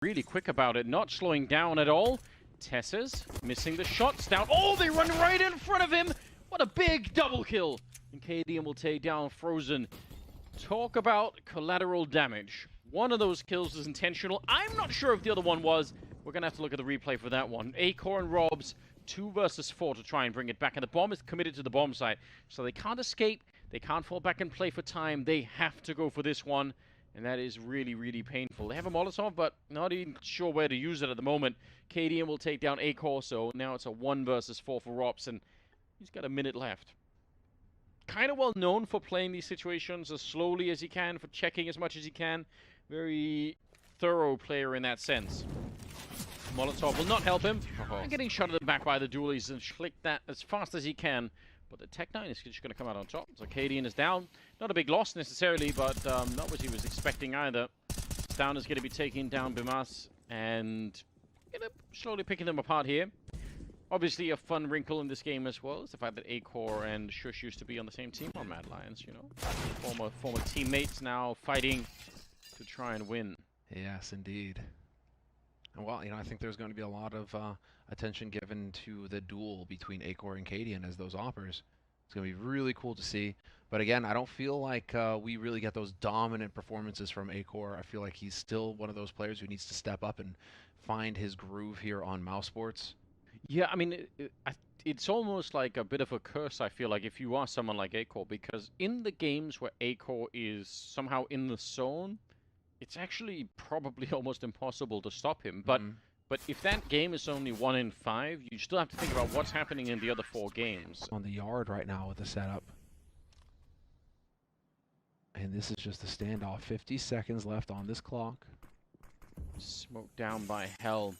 really quick about it, not slowing down at all. Tess's missing the shots down. Oh, they run right in front of him. What a big double kill. And KDM will take down Frozen. Talk about collateral damage. One of those kills is intentional. I'm not sure if the other one was. We're going to have to look at the replay for that one. Acor and Robs, 2 versus 4 to try and bring it back. And the bomb is committed to the bomb site. So they can't escape. They can't fall back and play for time. They have to go for this one. And that is really, really painful. They have a Molotov, but not even sure where to use it at the moment. KDM will take down Acor, so now it's a 1 versus 4 for Robs, and he's got a minute left. Kind of well known for playing these situations as slowly as he can, for checking as much as he can. Very thorough player in that sense. Molotov will not help him. And getting shot at the back by the dualies and flick that as fast as he can. But the Tech-9 is just going to come out on top. So Cadian is down. Not a big loss necessarily, but not what he was expecting either. Down is going to be taking down Bimas and slowly picking them apart here. Obviously, a fun wrinkle in this game as well is the fact that Acor and Shush used to be on the same team on Mad Lions, you know. Former teammates now fighting to try and win. Yes, indeed. And well, you know, I think there's going to be a lot of attention given to the duel between Acor and Cadian as those oppers. It's going to be really cool to see. But again, I don't feel like we really get those dominant performances from Acor. I feel like he's still one of those players who needs to step up and find his groove here on mousesports. Yeah, I mean, it's almost like a bit of a curse, I feel like, if you are someone like Acor, because in the games where Acor is somehow in the zone, it's actually probably almost impossible to stop him. But if that game is only 1 in 5, you still have to think about what's happening in the other 4 games. On the yard right now with the setup. And this is just a standoff. 50 seconds left on this clock. Smoked down by Hell.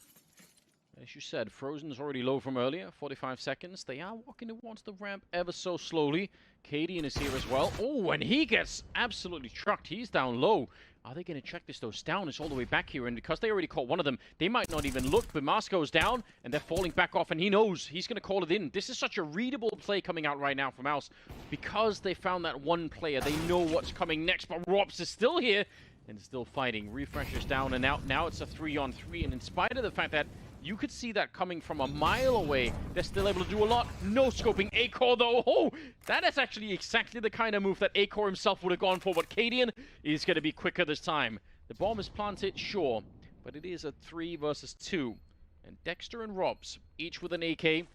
As you said, Frozen's already low from earlier, 45 seconds. They are walking towards the ramp ever so slowly. Cadian is here as well. Oh, and he gets absolutely trucked. He's down low. Are they going to check this, though? Down is all the way back here, and because they already caught one of them, they might not even look. But Masco's down, and they're falling back off, and he knows he's going to call it in. This is such a readable play coming out right now from Mouse. Because they found that one player, they know what's coming next, but Robs is still here and still fighting. Refreshers down and out. Now it's a 3-on-3, and in spite of the fact that you could see that coming from a mile away, they're still able to do a lot. No scoping Acor, though. Oh, that is actually exactly the kind of move that Acor himself would have gone for, but Cadian is going to be quicker this time. The bomb is planted, sure, but it is a 3 versus 2. And Dexter and Robs, each with an AK.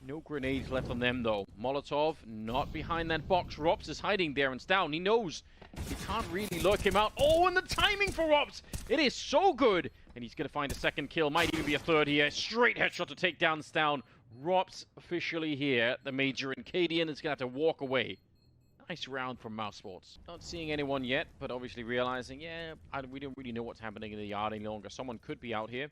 No grenades left on them, though. Molotov not behind that box. Robs is hiding there and down. He knows he can't really lurk him out. Oh, and the timing for Robs! It is so good! And he's going to find a second kill. Might even be a third here. Straight headshot to take down Stown. Robs officially here. The Major and Cadian is going to have to walk away. Nice round from mousesports. Not seeing anyone yet, but obviously realizing, yeah, we don't really know what's happening in the yard any longer. Someone could be out here.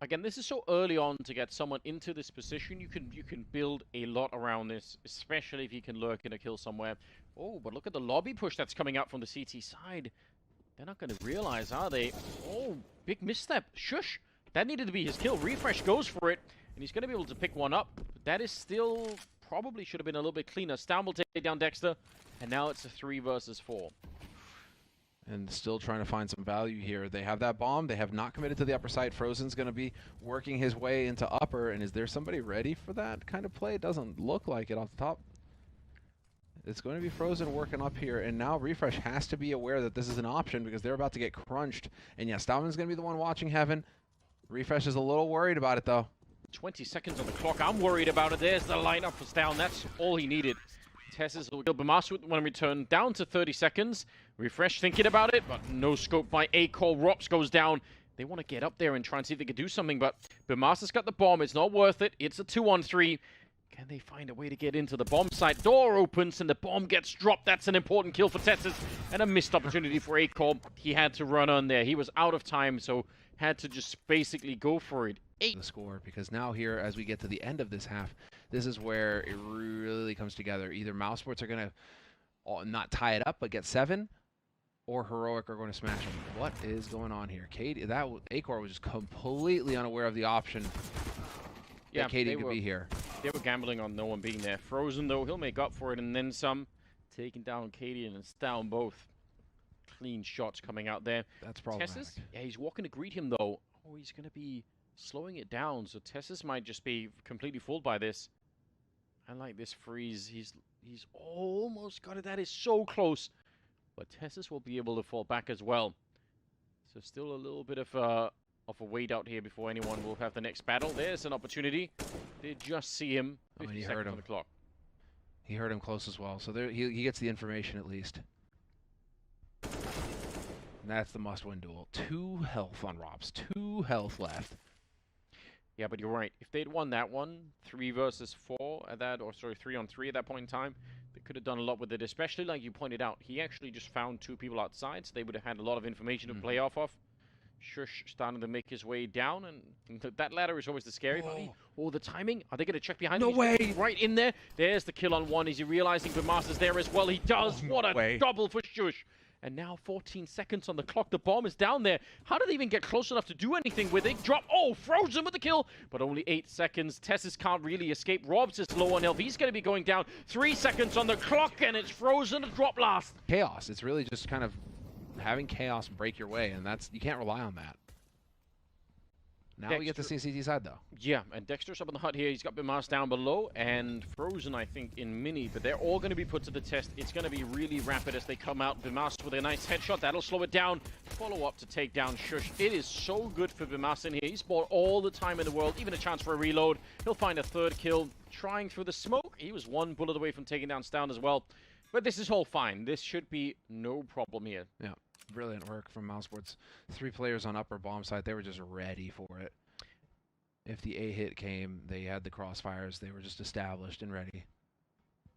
Again, this is so early on to get someone into this position. You can build a lot around this, especially if you can lurk in a kill somewhere. Oh, but look at the lobby push that's coming out from the CT side. They're not going to realize, are they? Oh, big misstep. Shush. That needed to be his kill. Refresh goes for it, and he's going to be able to pick one up. But that is still probably should have been a little bit cleaner. Stown will take down Dexter, and now it's a 3 versus 4. And still trying to find some value here. They have that bomb. They have not committed to the upper side. Frozen's going to be working his way into upper. And is there somebody ready for that kind of play? It doesn't look like it off the top. It's going to be Frozen working up here. And now Refresh has to be aware that this is an option because they're about to get crunched. And yeah, Stallman's going to be the one watching Heaven. Refresh is a little worried about it, though. 20 seconds on the clock. I'm worried about it. There's the lineup for Stown. That's all he needed. Tesses will kill Bimas when return down to 30 seconds. Refresh thinking about it, but no scope by Acor. Robs goes down. They want to get up there and try and see if they can do something, but Bimas has got the bomb. It's not worth it. It's a 2-on-3. Can they find a way to get into the bomb site? Door opens and the bomb gets dropped. That's an important kill for Tesses and a missed opportunity for Acor. He had to run on there. He was out of time, so had to just basically go for it. The score, because now here, as we get to the end of this half, this is where it really comes together. Either mousesports are going to not tie it up, but get 7, or Heroic are going to smash them. What is going on here? Acor was just completely unaware of the option that Katie could be here. They were gambling on no one being there. Frozen, though, he'll make up for it, and then some, taking down Cadian and Stown both. clean shots coming out there. That's problematic. Tessus, yeah, he's walking to greet him though. Oh, he's going to be slowing it down, so Tessus might just be completely fooled by this. I like this freeze. He's almost got it. That is so close. But Tessus will be able to fall back as well. So still a little bit of a wait out here before anyone will have the next battle. There's an opportunity. They just see him. Oh, and he 50 heard seconds him. on the clock. He heard him close as well, so there, he gets the information at least. And that's the must-win duel. 2 health on Robs. 2 health left. Yeah, but you're right. If they'd won that one, 3 versus 4 at that, or sorry, 3 on 3 at that point in time, they could have done a lot with it, especially like you pointed out. He actually just found 2 people outside, so they would have had a lot of information to play off of. Shush starting to make his way down, and that ladder is always the scary part. Oh, the timing. Are they going to check behind him? No way! He's right in there. There's the kill on 1. Is he realizing Bemaster's there as well? He does. Oh, no what a way. double for Shush. And now 14 seconds on the clock. The bomb is down there. How did they even get close enough to do anything with it? Drop. Oh, Frozen with the kill. But only 8 seconds. Tessus can't really escape. Robs is low on health. He's going to be going down. 3 seconds on the clock, and it's Frozen to drop last. Chaos. It's really just kind of having chaos break your way, and that's you can't rely on that. Now we get to see CT side, though. Yeah, and Dexter's up in the hut here. He's got Bimas down below, and Frozen, I think, in mini. But they're all going to be put to the test. It's going to be really rapid as they come out. Bimas with a nice headshot. That'll slow it down. Follow up to take down Shush. It is so good for Bimas in here. He's bought all the time in the world, even a chance for a reload. He'll find a 3rd kill. Trying through the smoke. He was 1 bullet away from taking down Stound as well. But this is all fine. This should be no problem here. Yeah, brilliant work from mousesports. 3 players on upper bomb side. They were just ready for it. If the A hit came, they had the crossfires. They were just established and ready.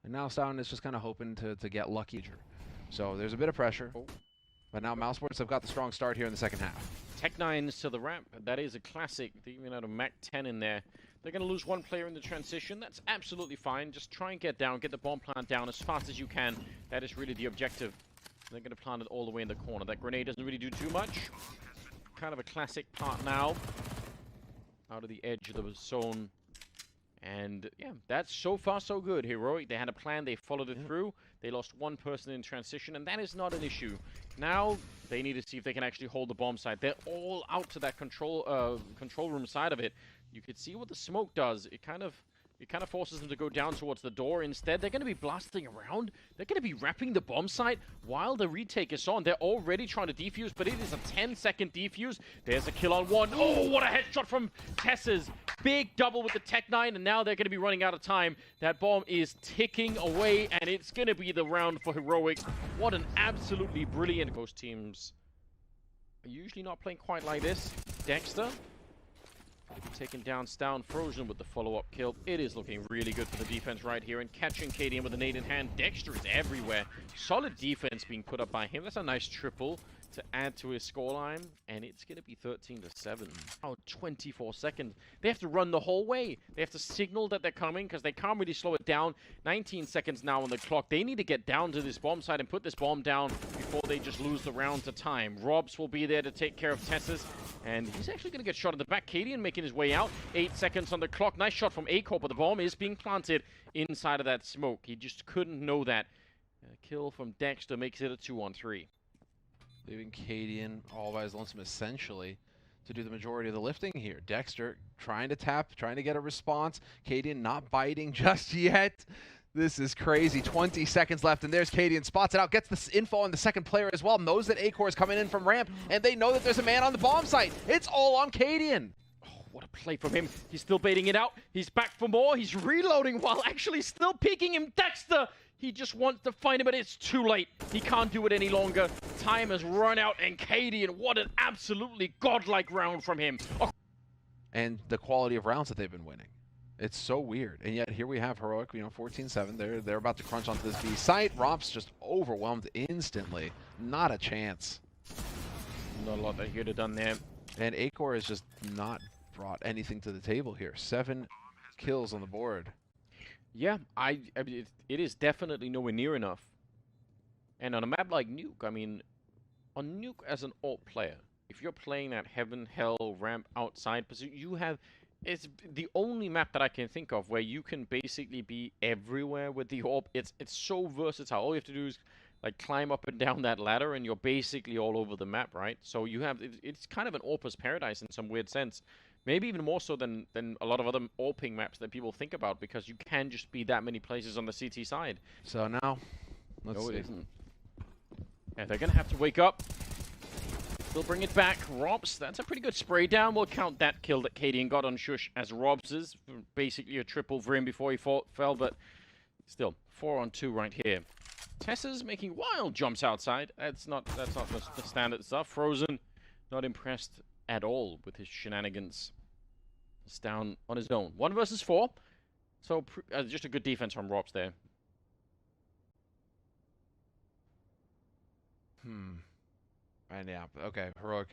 And now Stound is just kind of hoping to get lucky. So there's a bit of pressure. But now mousesports have got the strong start here in the second half. Tech-9s to the ramp. That is a classic. They even had a Mac 10 in there. They're going to lose 1 player in the transition. That's absolutely fine. Just try and get down. Get the bomb plant down as fast as you can. That is really the objective. They're going to plant it all the way in the corner. That grenade doesn't really do too much. Kind of a classic part now. Out of the edge of the zone. And yeah, that's so far so good. Heroic, they had a plan, they followed it through. They lost 1 person in transition, and that is not an issue. Now, they need to see if they can actually hold the bomb site. They're all out to that control room side of it. You could see what the smoke does. It kind of forces them to go down towards the door. Instead, they're going to be blasting around. They're going to be wrapping the bomb site while the retake is on. They're already trying to defuse, but it is a 10-second defuse. There's a kill on 1. Oh, what a headshot from Tessus. Big double with the Tech-9, and now they're going to be running out of time. That bomb is ticking away, and it's going to be the round for Heroic. What an absolutely brilliant... Most teams are usually not playing quite like this. Dexter... taking down Stound. Frozen with the follow-up kill. It is looking really good for the defense right here. And catching KDM with a nade in hand. Dexter is everywhere. Solid defense being put up by him. That's a nice triple to add to his scoreline. And it's going to be 13-7. Oh, 24 seconds. They have to run the whole way. They have to signal that they're coming because they can't really slow it down. 19 seconds now on the clock. They need to get down to this bomb site and put this bomb down before they just lose the round to time. Robs will be there to take care of Tessus. And he's actually going to get shot in the back. Cadian making his way out. 8 seconds on the clock. Nice shot from Acor, but the bomb is being planted inside of that smoke. He just couldn't know that. A kill from Dexter makes it a 2-on-3. Leaving Cadian all by his lonesome, essentially, to do the majority of the lifting here. Dexter trying to tap, trying to get a response. Cadian not biting just yet. This is crazy. 20 seconds left, and there's Cadian. Spots it out, gets this info on the second player as well. Knows that Acor is coming in from ramp, and they know that there's a man on the bomb site. It's all on Cadian. Oh, what a play from him. He's still baiting it out. He's back for more. He's reloading while actually still peeking him. Dexter! He just wants to find him, but it's too late. He can't do it any longer. Time has run out, and Cadian, what an absolutely godlike round from him. Oh. And the quality of rounds that they've been winning. It's so weird. And yet here we have Heroic, 14-7. They're about to crunch onto this B site. Romps just overwhelmed instantly. Not a chance. Not a lot that he could have done there. And Acor has just not brought anything to the table here. 7 kills on the board. Yeah, I mean, it is definitely nowhere near enough. And on a map like Nuke, I mean, on Nuke as an alt player, if you're playing that Heaven, Hell, Ramp outside position, you have... It's the only map that I can think of where you can basically be everywhere with the AWP. It's so versatile. All you have to do is like climb up and down that ladder, and you're basically all over the map, right? So you have it's kind of an AWPer's paradise in some weird sense. Maybe even more so than a lot of other AWPing maps that people think about, because you can just be that many places on the CT side. So now, let's see. It isn't. Yeah, they're going to have to wake up. They'll bring it back. Robs, that's a pretty good spray down. We'll count that kill that Cadian got on Shush as Robs's. Basically a triple for him before he fell, but still, 4-on-2 right here. Tessa's making wild jumps outside. That's not the standard stuff. Frozen, not impressed at all with his shenanigans. He's down on his own. 1 versus 4. So just a good defense from Robs there. And yeah, okay, Heroic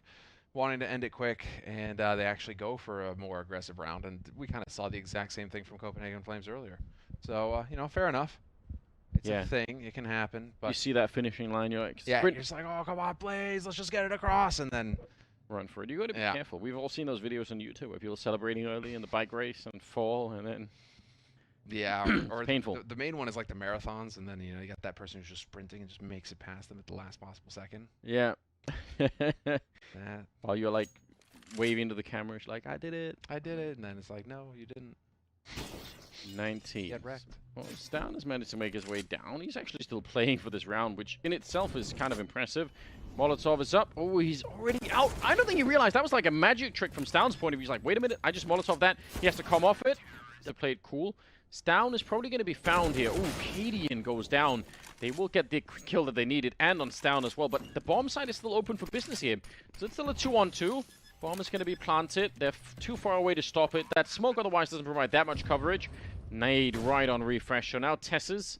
wanting to end it quick, and they actually go for a more aggressive round, and we kind of saw the exact same thing from Copenhagen Flames earlier. So, you know, fair enough. It's a thing. It can happen. But you see that finishing line, you're like, yeah, you're just like, oh, come on, Blaze, let's just get it across, and then run for it. You got to be careful. We've all seen those videos on YouTube where people are celebrating early in the bike race and fall, and then or painful. The main one is like the marathons, and then you know you got that person who's just sprinting and just makes it past them at the last possible second. Yeah. That. While you're like waving to the camera, it's like, I did it, and then it's like, no, you didn't. 19. Get wrecked. Well, Stan has managed to make his way down. He's actually still playing for this round, which in itself is kind of impressive. Molotov is up. Oh, he's already out. I don't think he realized that was like a magic trick from Stan's point of view. He's like, wait a minute, I just Molotov that. He has to come off it. They played cool. Stan is probably going to be found here. Oh, Cadian goes down. They will get the kill that they needed, and on Stan as well. But the bomb side is still open for business here. So it's still a 2-on-2. Bomb is going to be planted. They're too far away to stop it. That smoke otherwise doesn't provide that much coverage. Nade right on refresh. So now Tess's.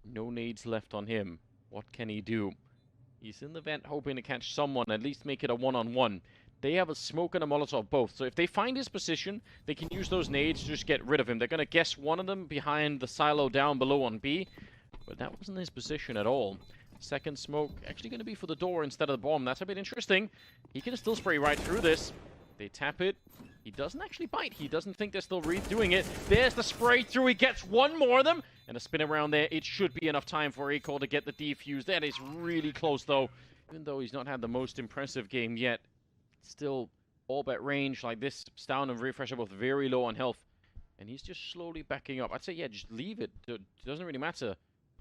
No nades left on him. What can he do? He's in the vent hoping to catch someone, at least make it a 1-on-1. They have a smoke and a Molotov both. So if they find his position, they can use those nades to just get rid of him. They're going to guess one of them behind the silo down below on B. But that wasn't his position at all. Second smoke actually going to be for the door instead of the bomb. That's a bit interesting. He can still spray right through this. They tap it. He doesn't actually bite. He doesn't think they're still redoing it. There's the spray through. He gets one more of them. And a spin around there. It should be enough time for Acol to get the defuse. That is really close, though. Even though he's not had the most impressive game yet. Still all but range like this. Stown and Refresh are both very low on health. And he's just slowly backing up. I'd say, yeah, just leave it. It doesn't really matter.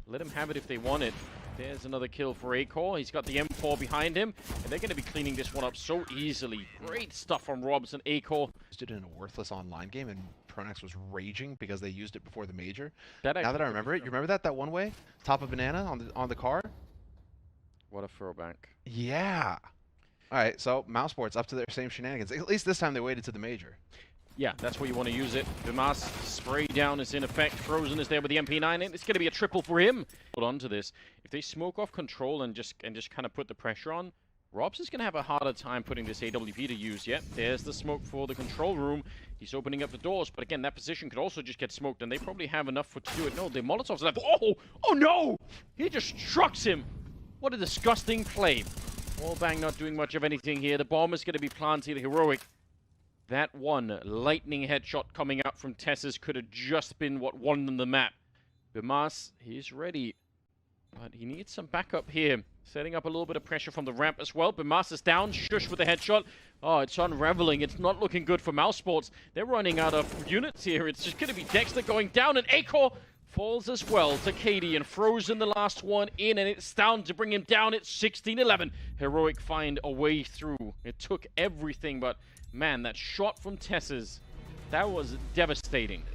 Let him have it if they want it. There's another kill for Acol. He's got the M4 behind him. And they're going to be cleaning this one up so easily. Great stuff from Robs and Acol. Used it in a worthless online game, and Pronax was raging because they used it before the major. Now that I remember it, you remember that one way? Top of banana on the car? What a throwback. Yeah. All right, so mousesports up to their same shenanigans. At least this time they waited to the major. Yeah, that's where you want to use it. Vimas spray down is in effect. Frozen is there with the MP9, and it's going to be a triple for him. Hold on to this. If they smoke off control and just kind of put the pressure on, Robs is going to have a harder time putting this AWP to use. Yet there's the smoke for the control room. He's opening up the doors, but again, that position could also just get smoked, and they probably have enough to do it. No, the Molotov's left. Oh no! He just trucks him. What a disgusting play. Wallbang not doing much of anything here. The bomb is going to be planted. Heroic. That one lightning headshot coming out from Tess's could have just been what won them the map. Bimas, he's ready. But he needs some backup here. Setting up a little bit of pressure from the ramp as well. Bimas is down. Shush with the headshot. Oh, it's unraveling. It's not looking good for mousesports. They're running out of units here. It's just going to be Dexter going down. And Acol falls as well to Katie. And Frozen the last one in. And it's down to bring him down. It's 16-11. Heroic find a way through. It took everything, but man, that shot from Tess's, that was devastating.